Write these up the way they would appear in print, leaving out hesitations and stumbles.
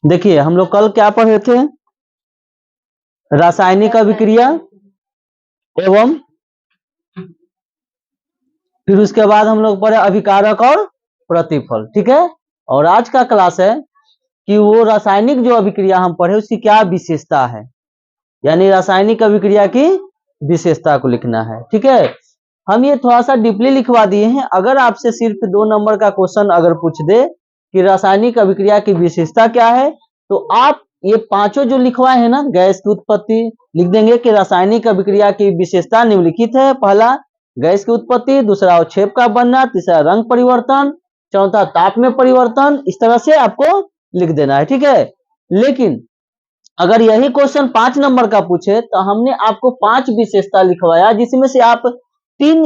देखिए हम लोग कल क्या पढ़े थे, रासायनिक अभिक्रिया एवं फिर उसके बाद हम लोग पढ़े अभिकारक और प्रतिफल। ठीक है, और आज का क्लास है कि वो रासायनिक जो अभिक्रिया हम पढ़े उसकी क्या विशेषता है, यानी रासायनिक अभिक्रिया की विशेषता को लिखना है। ठीक है, हम ये थोड़ा सा डीपली लिखवा दिए हैं। अगर आपसे सिर्फ 2 नंबर का क्वेश्चन अगर पूछ दे कि रासायनिक अभिक्रिया की विशेषता क्या है, तो आप ये पांचों जो लिखवाए हैं ना, गैस की उत्पत्ति लिख देंगे कि रासायनिक अभिक्रिया की विशेषता निम्नलिखित है। पहला गैस की उत्पत्ति, दूसरा अवक्षेप का बनना, तीसरा रंग परिवर्तन, चौथा ताप में परिवर्तन। इस तरह से आपको लिख देना है। ठीक है, लेकिन अगर यही क्वेश्चन 5 नंबर का पूछे तो हमने आपको 5 विशेषता लिखवाया, जिसमें से आप 3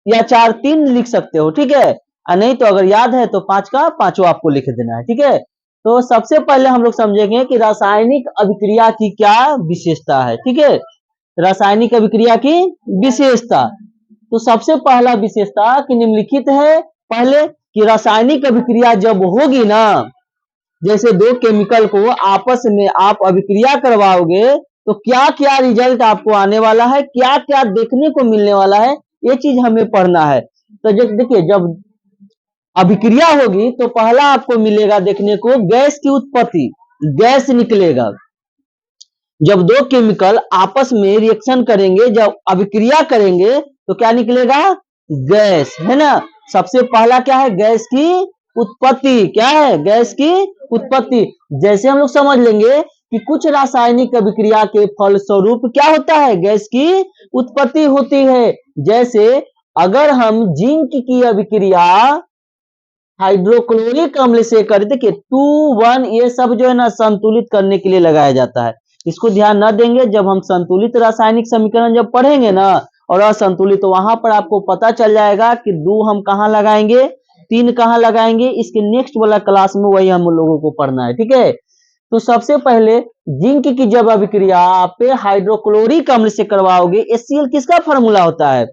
या 4 3 लिख सकते हो। ठीक है, नहीं तो अगर याद है तो 5 का 5 आपको लिख देना है। ठीक है, तो सबसे पहले हम लोग समझेंगे कि रासायनिक अभिक्रिया की क्या विशेषता है। ठीक है, रासायनिक अभिक्रिया की विशेषता, तो सबसे पहला विशेषता कि निम्नलिखित है। पहले कि रासायनिक अभिक्रिया जब होगी ना, जैसे 2 केमिकल को आपस में आप अभिक्रिया करवाओगे तो क्या क्या रिजल्ट आपको आने वाला है, क्या क्या देखने को मिलने वाला है, ये चीज हमें पढ़ना है। तो जब देखिए, जब अभिक्रिया होगी तो पहला आपको मिलेगा देखने को गैस की उत्पत्ति, गैस निकलेगा। जब 2 केमिकल आपस में रिएक्शन करेंगे, जब अभिक्रिया करेंगे तो क्या निकलेगा, गैस, है ना। सबसे पहला क्या है, गैस की उत्पत्ति। क्या है, गैस की उत्पत्ति। जैसे हम लोग समझ लेंगे कि कुछ रासायनिक अभिक्रिया के फलस्वरूप क्या होता है, गैस की उत्पत्ति होती है। जैसे अगर हम जिंक की अभिक्रिया हाइड्रोक्लोरिक अम्ल से करें, देखिए 2 1 ये सब जो है ना संतुलित करने के लिए लगाया जाता है। इसको ध्यान न देंगे, जब हम संतुलित रासायनिक समीकरण जब पढ़ेंगे ना और असंतुलित, तो वहां पर आपको पता चल जाएगा कि 2 हम कहाँ लगाएंगे, 3 कहाँ लगाएंगे। इसके नेक्स्ट वाला क्लास में वही हम लोगों को पढ़ना है। ठीक है, तो सबसे पहले जिंक की जब अभिक्रिया आप हाइड्रोक्लोरिक अम्ल से करवाओगे, HCl किसका फॉर्मूला होता है,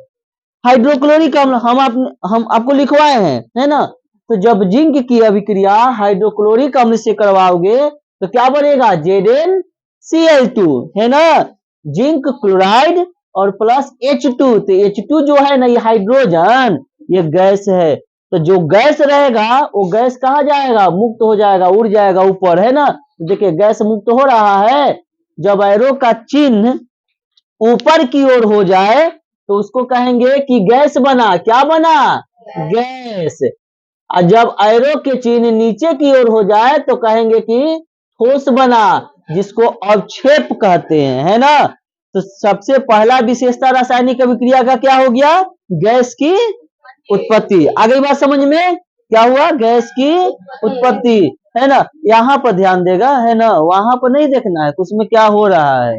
हाइड्रोक्लोरिक अम्ल। हम आपको लिखवाए हैं, है ना। तो जब जिंक की अभिक्रिया हाइड्रोक्लोरिक अम्ल से करवाओगे तो क्या बनेगा, ZnCl2, है ना। जिंक क्लोराइड और प्लस H2, तो H2 जो है ना ये हाइड्रोजन, ये गैस है। तो जो गैस रहेगा वो गैस कहाँ जाएगा, मुक्त हो जाएगा, उड़ जाएगा ऊपर, है ना। तो देखिए गैस मुक्त हो रहा है। जब एरो का चिन्ह ऊपर की ओर हो जाए तो उसको कहेंगे कि गैस बना, क्या बना, गैस। और जब एरो के चिन्ह नीचे की ओर हो जाए तो कहेंगे कि ठोस बना, जिसको अवक्षेप कहते हैं, है ना। तो सबसे पहला विशेषता रासायनिक अभिक्रिया का क्या हो गया, गैस की उत्पत्ति। आ गई बात समझ में, क्या हुआ, गैस की उत्पत्ति, है ना। यहाँ पर ध्यान देगा, है ना, वहां पर नहीं देखना है उसमें क्या हो रहा है,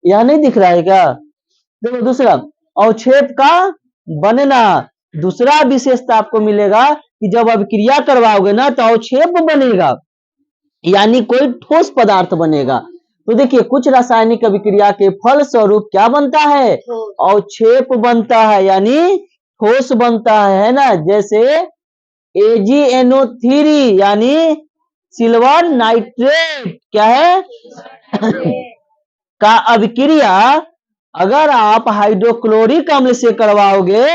यह नहीं दिख रहा है क्या। देखो दूसरा अवक्षेप का बनना, दूसरा विशेषता आपको मिलेगा कि जब अभिक्रिया करवाओगे ना तो अवक्षेप बनेगा, यानी कोई ठोस पदार्थ बनेगा। तो देखिए कुछ रासायनिक अभिक्रिया के फल स्वरूप क्या बनता है, अवक्षेप बनता है, यानी ठोस बनता है ना। जैसे AgNO3 यानी सिल्वर नाइट्रेट, क्या है का अभिक्रिया अगर आप हाइड्रोक्लोरिक अम्ल से करवाओगे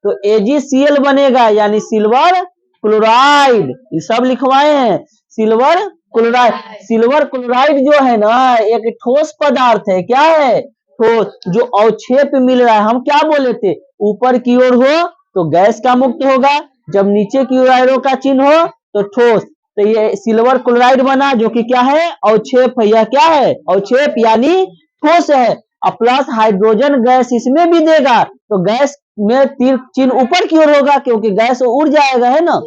तो AgCl बनेगा, यानी सिल्वर क्लोराइड। ये सब लिखवाए हैं, सिल्वर क्लोराइड। सिल्वर क्लोराइड जो है ना एक ठोस पदार्थ है, क्या है, ठोस। जो अवक्षेप मिल रहा है, हम क्या बोले थे, ऊपर की ओर हो तो गैस का मुक्त होगा, जब नीचे की ओर एरो का चिन्ह हो तो ठोस। तो ये सिल्वर क्लोराइड बना जो कि क्या है, अवक्षेप है। यह क्या है, अवक्षेप यानी ठोस है। और प्लस हाइड्रोजन गैस इसमें भी देगा तो गैस में तीर चिन्ह ऊपर की ओर होगा, क्योंकि गैस उड़ जाएगा, है ना।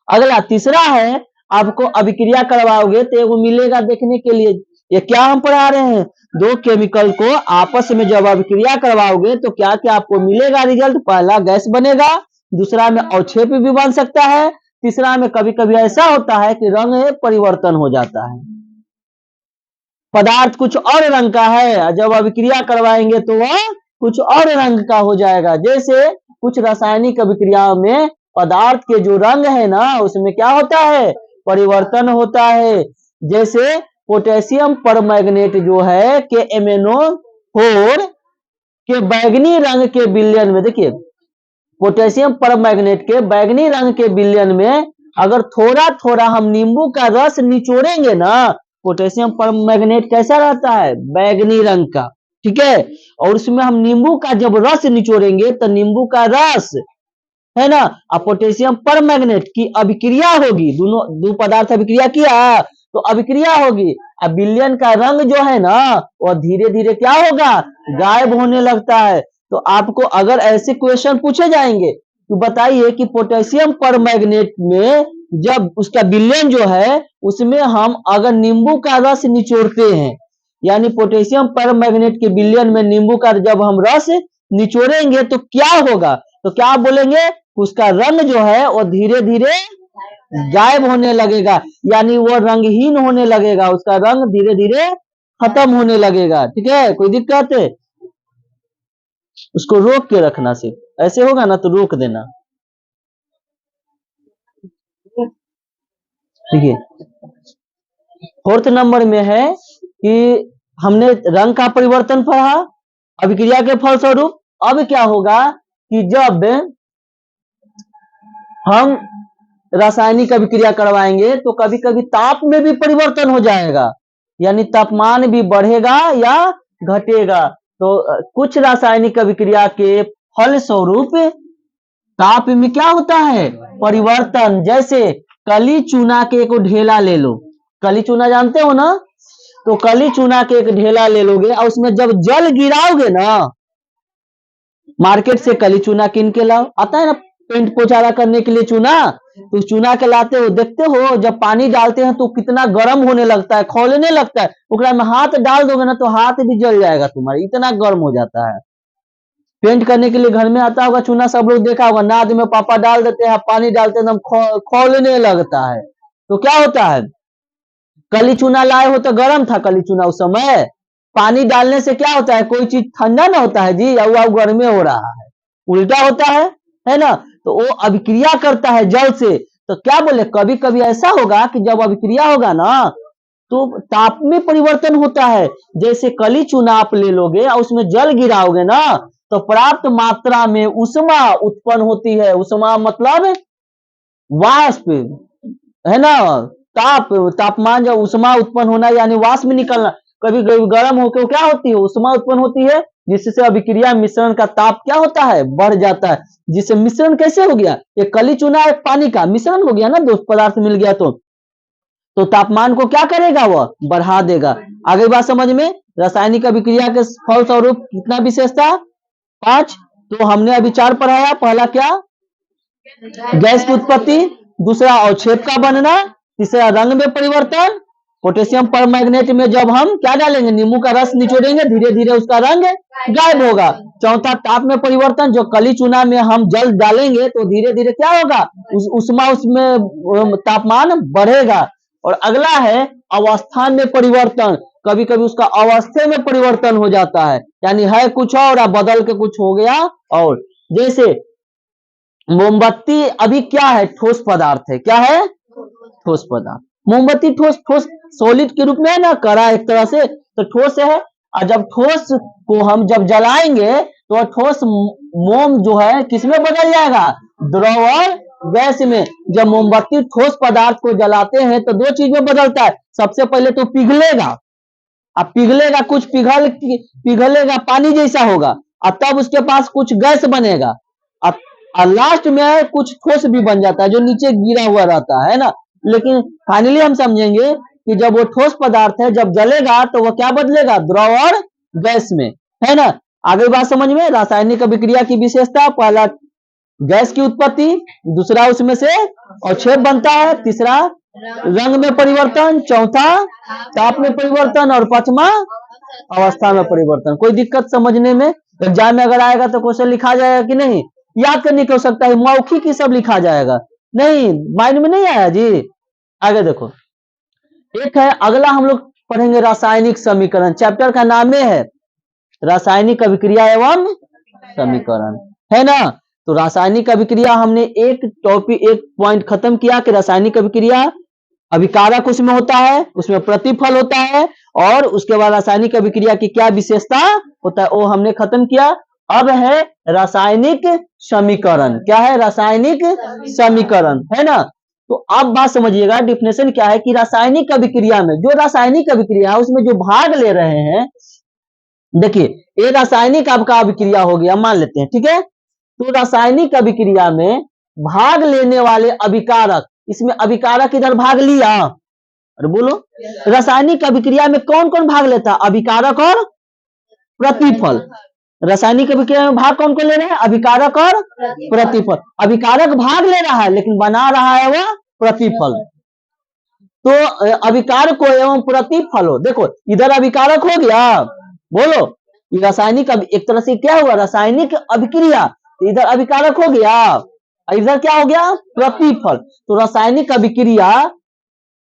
अगला तीसरा है, आपको अभिक्रिया करवाओगे तो एगो मिलेगा देखने के लिए, ये क्या हम पढ़ा रहे हैं, 2 केमिकल को आपस में जब अभिक्रिया करवाओगे तो क्या क्या आपको मिलेगा रिजल्ट। पहला गैस बनेगा, दूसरा में अवक्षेप भी बन सकता है, तीसरा में कभी कभी ऐसा होता है कि रंग परिवर्तन हो जाता है, पदार्थ कुछ और रंग का है, जब अभिक्रिया करवाएंगे तो वह कुछ और रंग का हो जाएगा। जैसे कुछ रासायनिक अभिक्रियाओं में पदार्थ के जो रंग है ना उसमें क्या होता है, परिवर्तन होता है। जैसे पोटेशियम परमैंगनेट जो है KMnO4 के बैगनी रंग के विलयन में, देखिए पोटेशियम परमैंगनेट के बैगनी रंग के विलयन में अगर थोड़ा थोड़ा हम नींबू का रस निचोड़ेंगे ना, पोटेशियम परमैंगनेट कैसा रहता है, बैगनी रंग का, ठीक है। और उसमें हम नींबू का जब रस निचोड़ेंगे तो नींबू का रस है ना, अब पोटेशियम परमैंगनेट की अभिक्रिया होगी, दोनों दो पदार्थ अभिक्रिया किया तो अभिक्रिया होगी। अब विलयन का रंग जो है ना वो धीरे धीरे क्या होगा, गायब होने लगता है। तो आपको अगर ऐसे क्वेश्चन पूछे जाएंगे तो बताइए कि पोटेशियम परमैंगनेट में जब उसका विलयन जो है उसमें हम अगर नींबू का रस निचोड़ते हैं, यानी पोटेशियम परमैंगनेट के विलयन में नींबू का जब हम रस निचोड़ेंगे तो क्या होगा, तो क्या बोलेंगे, उसका रंग जो है वो धीरे धीरे गायब होने लगेगा, यानी वो रंगहीन होने लगेगा, उसका रंग धीरे धीरे खत्म होने लगेगा, ठीक है। कोई दिक्कत है, उसको रोक के रखना, सिर्फ ऐसे होगा ना तो रोक देना, ठीक है। फोर्थ नंबर में है कि हमने रंग का परिवर्तन पढ़ा अभिक्रिया के फलस्वरूप। अब क्या होगा कि जब हम रासायनिक अभिक्रिया करवाएंगे तो कभी कभी ताप में भी परिवर्तन हो जाएगा, यानी तापमान भी बढ़ेगा या घटेगा। तो कुछ रासायनिक अभिक्रिया के फलस्वरूप ताप में क्या होता है, परिवर्तन। जैसे कली चूना के एक ढेला ले लो, कली चूना जानते हो ना, तो कली चूना के एक ढेला ले लोगे और उसमें जब जल गिराओगे ना, मार्केट से कली चूना किन के लाओ, आता है ना पेंट पोचारा करने के लिए चूना, तो चूना के लाते हो, देखते हो जब पानी डालते हैं तो कितना गर्म होने लगता है, खौलने लगता है, उकरा में हाथ डाल दोगे ना तो हाथ भी जल जाएगा तुम्हारा, इतना गर्म हो जाता है। पेंट करने के लिए घर में आता होगा चूना, सब लोग देखा होगा, नाद में पापा डाल देते हैं, पानी डालते एकदम खौलने लगता है। तो क्या होता है, कली चूना लाए हो तो गर्म था कली चूना उस समय, पानी डालने से क्या होता है, कोई चीज ठंडा ना होता है जी, या गर्मे हो रहा है, उल्टा होता है ना। तो वो अभिक्रिया करता है जल से। तो क्या बोले, कभी कभी ऐसा होगा कि जब अभिक्रिया होगा ना तो ताप में परिवर्तन होता है। जैसे कली चूना आप ले लोगे और उसमें जल गिराओगे ना तो पर्याप्त मात्रा में उष्मा उत्पन्न होती है। उष्मा मतलब वाष्प, है ना, तापमान जब उष्मा उत्पन्न होना यानी वाष्प निकलना, कभी कभी गर्म होकर क्या होती है, उष्मा उत्पन्न होती है, जिससे अभिक्रिया मिश्रण का ताप क्या होता है, बढ़ जाता है। जिससे मिश्रण कैसे हो गया, ये कली चूना एक पानी का मिश्रण हो गया ना, दो पदार्थ मिल गया तो तापमान को क्या करेगा, वह बढ़ा देगा। आगे बात समझ में। रासायनिक अभिक्रिया के फलस्वरूप कितना विशेषता, 5। तो हमने अभी 4 पढ़ाया। पहला क्या, गैस की उत्पत्ति, दूसरा अवक्षेप का बनना, तीसरा रंग में परिवर्तन, पोटेशियम परमैंगनेट में जब हम क्या डालेंगे, नींबू का रस निचोड़ेंगे धीरे धीरे उसका रंग गायब होगा। चौथा ताप में परिवर्तन, जो कली चूना में हम जल डालेंगे तो धीरे धीरे क्या होगा, उष्मा उसमें तापमान बढ़ेगा। और अगला है अवस्था में परिवर्तन, कभी कभी उसका अवस्थे में परिवर्तन हो जाता है, यानी है कुछ और बदल के कुछ हो गया। और जैसे मोमबत्ती अभी क्या है, ठोस पदार्थ है, क्या है, ठोस पदार्थ। मोमबत्ती ठोस सॉलिड के रूप में है ना, कड़ा एक तरह से, तो ठोस है। और जब ठोस को हम जब जलाएंगे तो ठोस मोम जो है किसमें बदल जाएगा, द्रव और गैस में। जब मोमबत्ती ठोस पदार्थ को जलाते हैं तो 2 चीज में बदलता है, सबसे पहले तो पिघलेगा, अब पिघलेगा, कुछ पिघलेगा पानी जैसा होगा, और तब उसके पास कुछ गैस बनेगा, और लास्ट में कुछ ठोस भी बन जाता है जो नीचे गिरा हुआ रहता है ना। लेकिन फाइनली हम समझेंगे कि जब वो ठोस पदार्थ है जब जलेगा तो वो क्या बदलेगा, द्रव और गैस में, है ना। आगे बात समझ में। रासायनिक अभिक्रिया की विशेषता, पहला गैस की उत्पत्ति, दूसरा उसमें से अवक्षेप बनता है, तीसरा रंग में परिवर्तन, चौथा ताप में परिवर्तन, और पांचवा अवस्था में परिवर्तन। कोई दिक्कत समझने में, एग्जाम में अगर आएगा तो क्वेश्चन लिखा जाएगा कि नहीं, याद करने की हो सकता है, मौखिक ही सब लिखा जाएगा, नहीं माइंड में नहीं आया जी। आगे देखो, एक है अगला हम लोग पढ़ेंगे रासायनिक समीकरण, चैप्टर का नाम है रासायनिक अभिक्रिया एवं समीकरण, है ना। तो रासायनिक अभिक्रिया हमने एक टॉपिक, एक पॉइंट खत्म किया कि रासायनिक अभिक्रिया अभिकारक उसमें होता है, उसमें प्रतिफल होता है, और उसके बाद रासायनिक अभिक्रिया की क्या विशेषता होता है वो हमने खत्म किया। अब है रासायनिक समीकरण। क्या है? रासायनिक समीकरण, है ना। तो अब बात समझिएगा, डिफिनेशन क्या है कि रासायनिक अभिक्रिया में, जो रासायनिक अभिक्रिया है उसमें जो भाग ले रहे हैं, देखिए ये रासायनिक आपका अभिक्रिया हो गया मान लेते हैं, ठीक है। तो रासायनिक अभिक्रिया में भाग लेने वाले अभिकारक, इसमें अभिकारक इधर भाग लिया, अरे बोलो, रासायनिक अभिक्रिया में कौन कौन भाग लेता है? अभिकारक और प्रतिफल। रासायनिक अभिक्रिया में भाग कौन कौन ले रहे हैं? अभिकारक और प्रतिफल। अभिकारक भाग ले रहा है लेकिन बना रहा है वह प्रतिफल। तो अभिकारक हो एवं प्रतिफल हो, देखो इधर अभिकारक हो गया, बोलो, ये रासायनिक एक तरह से क्या हुआ? रासायनिक अभिक्रिया। इधर अभिकारक हो गया, इधर क्या हो गया? प्रतिफल। तो रासायनिक अभिक्रिया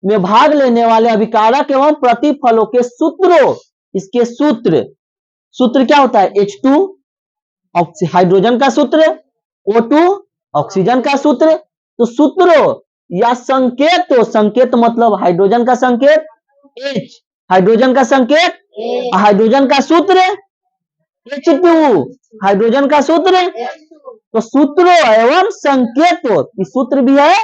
में भाग लेने वाले अभिकारक एवं प्रतिफलों के सूत्रों, इसके सूत्र क्या होता है? H2 हाइड्रोजन का सूत्र, O2 ऑक्सीजन का सूत्र। तो सूत्रों या संकेत मतलब हाइड्रोजन का संकेत, H हाइड्रोजन का संकेत, हाइड्रोजन का सूत्र H2 हाइड्रोजन का सूत्र। तो सूत्रों एवं संकेतों, सूत्र भी है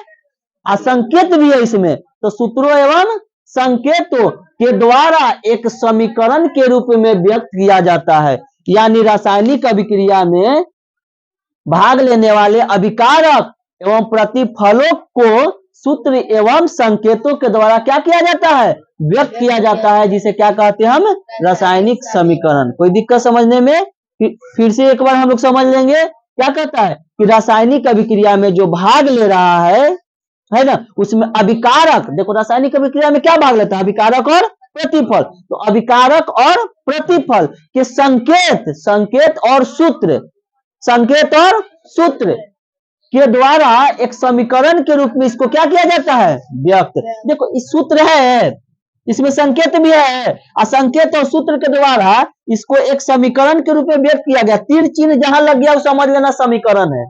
असंकेत भी है इसमें, तो सूत्रों एवं संकेतों के द्वारा एक समीकरण के रूप में व्यक्त किया जाता है। यानी रासायनिक अभिक्रिया में भाग लेने वाले अभिकारक एवं प्रतिफलों को सूत्र एवं संकेतों के द्वारा क्या किया जाता है? व्यक्त किया जाता है, जिसे क्या कहते हैं हम? रासायनिक समीकरण। कोई दिक्कत समझने में? फिर से एक बार हम लोग समझ लेंगे। क्या कहता है कि रासायनिक अभिक्रिया में जो भाग ले रहा है ना, उसमें अभिकारक, देखो रासायनिक अभिक्रिया में क्या भाग लेता है? अभिकारक और प्रतिफल। तो अभिकारक और प्रतिफल के संकेत और सूत्र के द्वारा एक समीकरण के रूप में इसको क्या किया जाता है? व्यक्त। देखो इस सूत्र है, इसमें संकेत भी है, असंकेत और सूत्र के द्वारा इसको एक समीकरण के रूप में व्यक्त किया गया। तीर चिन्ह जहां लग गया वो समझ लेना समीकरण है।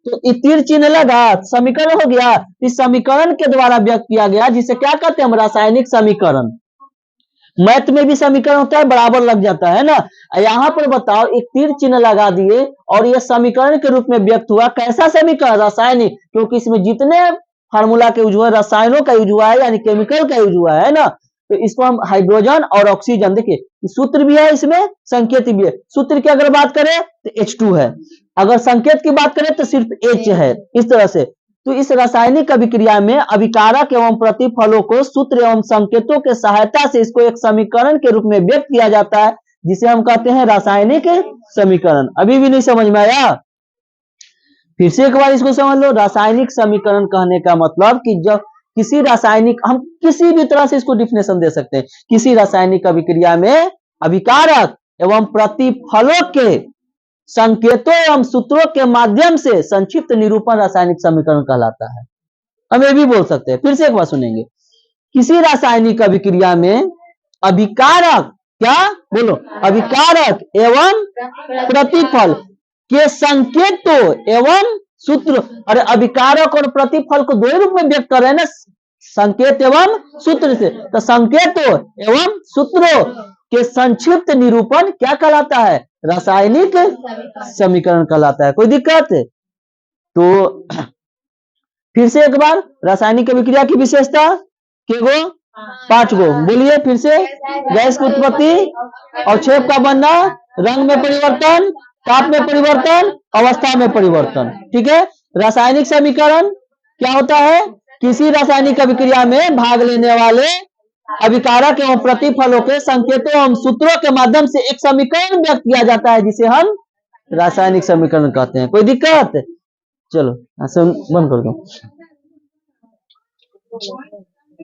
तो ये तीर चिन्ह लगा, समीकरण हो गया। इस समीकरण के द्वारा व्यक्त किया गया, जिसे क्या कहते हैं हम? रासायनिक समीकरण। मैथ में भी समीकरण होता है, बराबर लग जाता है ना। यहाँ पर बताओ, एक तीर चिन्ह लगा दिए और यह समीकरण के रूप में व्यक्त हुआ। कैसा समीकरण? रासायनिक, क्योंकि इसमें जितने फार्मूला का यूज हुआ, रसायनों का यूज हुआ है, यानी केमिकल का यूज हुआ है ना। तो इसको हम हाइड्रोजन और ऑक्सीजन, देखिए सूत्र भी है इसमें, संकेत भी है। सूत्र की अगर बात करें तो H2 है, अगर संकेत की बात करें तो सिर्फ H है, इस तरह से। तो इस रासायनिक अभिक्रिया में अभिकारक एवं प्रतिफलों को सूत्र एवं संकेतों के सहायता से इसको एक समीकरण के रूप में व्यक्त किया जाता है, जिसे हम कहते हैं रासायनिक समीकरण। अभी भी नहीं समझ में आया? फिर से एक बार इसको समझ लो। रासायनिक समीकरण कहने का मतलब कि जब किसी रासायनिक, हम किसी भी तरह से इसको डिफिनेशन दे सकते हैं, किसी रासायनिक अभिक्रिया में अभिकारक एवं प्रतिफलों के संकेतों एवं सूत्रों के माध्यम से संक्षिप्त निरूपण रासायनिक समीकरण कहलाता है। हम ये भी बोल सकते हैं, फिर से एक बार सुनेंगे। किसी रासायनिक अभिक्रिया में अभिकारक, क्या बोलो? अभिकारक एवं प्रतिफल के संकेतों एवं सूत्र, अरे अभिकारक और प्रतिफल को दो रूप में व्यक्त कर रहे हैं ना, संकेत एवं सूत्र से। तो संकेतों एवं सूत्रों के संक्षिप्त निरूपण क्या कहलाता है? रासायनिक समीकरण कहलाता है। कोई दिक्कत? तो फिर से एक बार, रासायनिक अभिक्रिया की विशेषता के गो? 5 गो। बोलिए फिर से। गैस की उत्पत्ति, अवक्षेप का बनना, रंग में परिवर्तन, ताप में परिवर्तन, अवस्था में परिवर्तन। ठीक है। रासायनिक समीकरण क्या होता है? किसी रासायनिक अभिक्रिया में भाग लेने वाले अभिकारक एवं प्रतिफलों के संकेतों एवं सूत्रों के माध्यम से एक समीकरण व्यक्त किया जाता है, जिसे हम रासायनिक समीकरण कहते हैं। कोई दिक्कत? चलो बंद कर दो।